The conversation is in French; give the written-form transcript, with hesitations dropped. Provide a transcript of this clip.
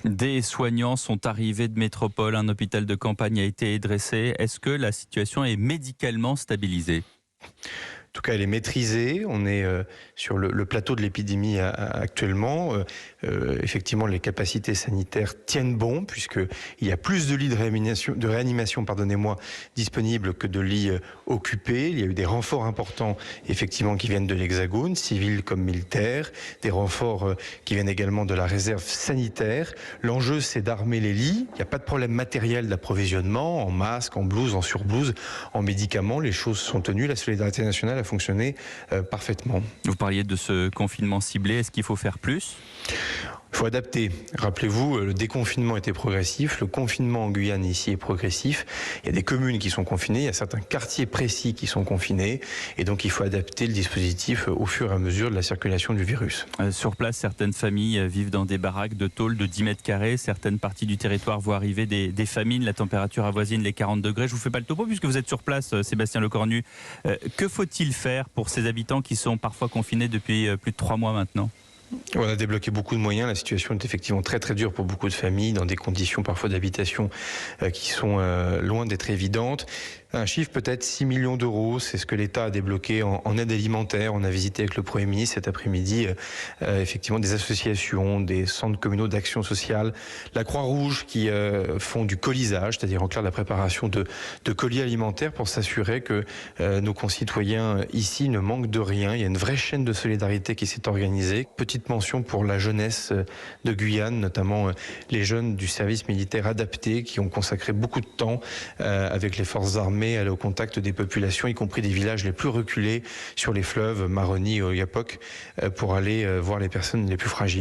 Des soignants sont arrivés de métropole, un hôpital de campagne a été dressé. Est-ce que la situation est médicalement stabilisée ? En tout cas, elle est maîtrisée. On est sur le plateau de l'épidémie actuellement. Effectivement, les capacités sanitaires tiennent bon puisqu'il y a plus de lits de réanimation disponibles que de lits occupés. Il y a eu des renforts importants, effectivement, qui viennent de l'Hexagone, civils comme militaires, des renforts qui viennent également de la réserve sanitaire. L'enjeu, c'est d'armer les lits. Il n'y a pas de problème matériel d'approvisionnement, en masques, en blouses, en surblouses, en médicaments. Les choses sont tenues. La solidarité nationale a fonctionné parfaitement. Vous parliez de ce confinement ciblé, est-ce qu'il faut faire plus ? Il faut adapter. Rappelez-vous, le déconfinement était progressif, le confinement en Guyane ici est progressif. Il y a des communes qui sont confinées, il y a certains quartiers précis qui sont confinés, et donc il faut adapter le dispositif au fur et à mesure de la circulation du virus. Sur place, certaines familles vivent dans des baraques de tôle de 10 mètres carrés. Certaines parties du territoire voient arriver des famines. La température avoisine les 40 degrés. Je vous fais pas le topo puisque vous êtes sur place, Sébastien Lecornu. Que faut-il faire pour ces habitants qui sont parfois confinés depuis plus de 3 mois maintenant ? On a débloqué beaucoup de moyens. La situation est effectivement très très dure pour beaucoup de familles dans des conditions parfois d'habitation qui sont loin d'être évidentes. Un chiffre peut-être 6 millions d'euros, c'est ce que l'État a débloqué en aide alimentaire. On a visité avec le Premier ministre cet après-midi effectivement des associations, des centres communaux d'action sociale, la Croix-Rouge qui font du colisage, c'est-à-dire en clair la préparation de colis alimentaires pour s'assurer que nos concitoyens ici ne manquent de rien. Il y a une vraie chaîne de solidarité qui s'est organisée. Petite mention pour la jeunesse de Guyane, notamment les jeunes du service militaire adapté qui ont consacré beaucoup de temps avec les forces armées à aller au contact des populations, y compris des villages les plus reculés sur les fleuves Maroni et Oyapock pour aller voir les personnes les plus fragiles.